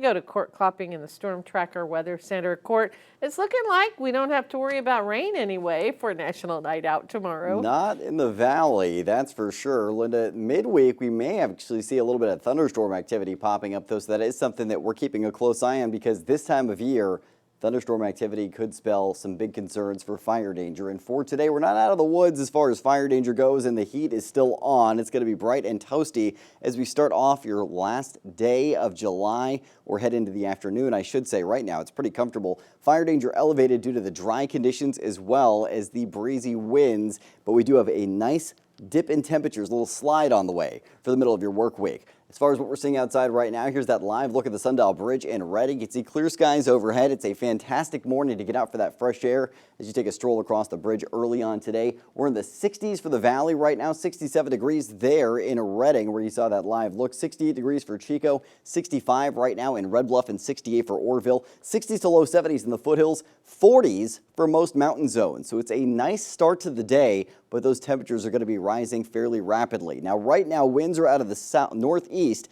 Go to Court Clopping in the Storm Tracker Weather Center. Court, it's looking like we don't have to worry about rain anyway for National Night Out tomorrow. Not in the valley, that's for sure. Linda, midweek we may actually see a little bit of thunderstorm activity popping up, though, so that is something that we're keeping a close eye on because this time of year, thunderstorm activity could spell some big concerns for fire danger. And for today, we're not out of the woods as far as fire danger goes, and the heat is still on. It's going to be bright and toasty as we start off your last day of July or head into the afternoon. I should say right now it's pretty comfortable. Fire danger elevated due to the dry conditions as well as the breezy winds, but we do have a nice dip in temperatures, a little slide on the way for the middle of your work week. As far as what we're seeing outside right now, here's that live look at the Sundial Bridge in Reading. You can see clear skies overhead. It's a fantastic morning to get out for that fresh air as you take a stroll across the bridge early on today. We're in the 60s for the valley right now, 67 degrees there in Reading where you saw that live look, 68 degrees for Chico, 65 right now in Red Bluff and 68 for Orrville, 60s to low 70s in the foothills, 40s for most mountain zones. So it's a nice start to the day, but those temperatures are going to be rising fairly rapidly. Now, right now, winds are out of the northeast,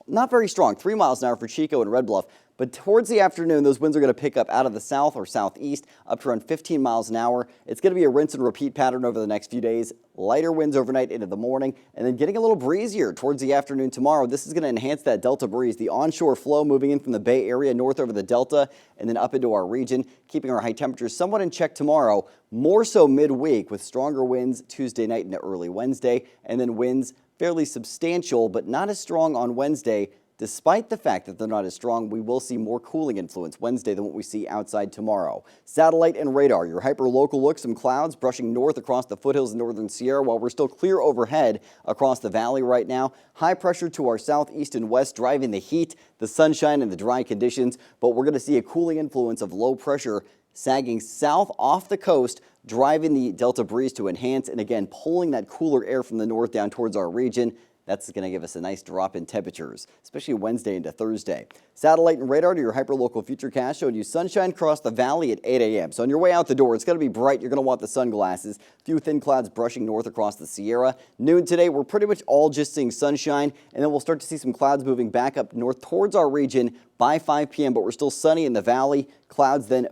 not very strong, 3 miles an hour for Chico and Red Bluff. But towards the afternoon, those winds are going to pick up out of the south or southeast up to around 15 miles an hour. It's going to be a rinse and repeat pattern over the next few days. Lighter winds overnight into the morning and then getting a little breezier towards the afternoon tomorrow. This is going to enhance that Delta breeze. The onshore flow moving in from the Bay Area north over the Delta and then up into our region, keeping our high temperatures somewhat in check tomorrow. More so midweek with stronger winds Tuesday night into early Wednesday and then winds fairly substantial but not as strong on Wednesday. Despite the fact that they're not as strong, we will see more cooling influence Wednesday than what we see outside tomorrow. Satellite and radar, your hyper-local look, some clouds brushing north across the foothills of northern Sierra while we're still clear overhead across the valley right now. High pressure to our southeast and west driving the heat, the sunshine, and the dry conditions, but we're going to see a cooling influence of low pressure sagging south off the coast, driving the Delta breeze to enhance and again pulling that cooler air from the north down towards our region. That's going to give us a nice drop in temperatures, especially Wednesday into Thursday. Satellite and radar to your hyperlocal futurecast showing you sunshine across the valley at 8 a.m. So on your way out the door, it's going to be bright. You're going to want the sunglasses. A few thin clouds brushing north across the Sierra. Noon today, we're pretty much all just seeing sunshine, and then we'll start to see some clouds moving back up north towards our region by 5 p.m., but we're still sunny in the valley. Clouds then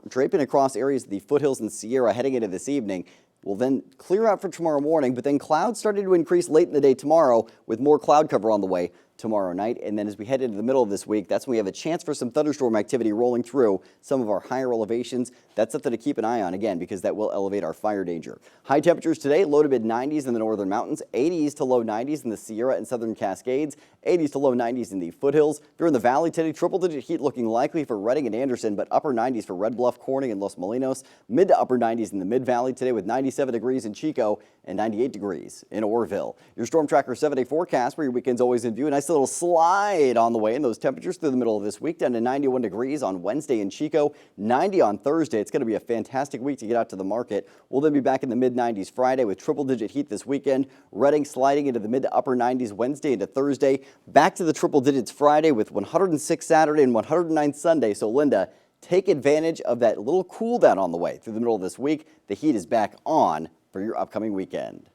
draping across areas of the foothills and Sierra heading into this evening. We'll then clear out for tomorrow morning, but then clouds starting to increase late in the day tomorrow with more cloud cover on the way tomorrow night. And then as we head into the middle of this week, that's when we have a chance for some thunderstorm activity rolling through some of our higher elevations. That's something to keep an eye on, again, because that will elevate our fire danger. High temperatures today, low to mid 90s in the northern mountains, 80s to low 90s in the Sierra and southern Cascades, 80s to low 90s in the foothills. If you're in the valley today, triple-digit heat looking likely for Reading and Anderson, but upper 90s for Red Bluff, Corning, and Los Molinos. Mid to upper 90s in the mid-valley today with 97 degrees in Chico and 98 degrees in Orrville. Your Storm Tracker 7-day forecast where your weekend's always in view. A nice little slide on the way in those temperatures through the middle of this week, down to 91 degrees on Wednesday in Chico, 90 on Thursday. It's going to be a fantastic week to get out to the market. We'll then be back in the mid-90s Friday with triple-digit heat this weekend. Reading sliding into the mid to upper 90s Wednesday into Thursday. Back to the triple digits Friday with 106 Saturday and 109 Sunday. So Linda, take advantage of that little cool down on the way through the middle of this week. The heat is back on for your upcoming weekend.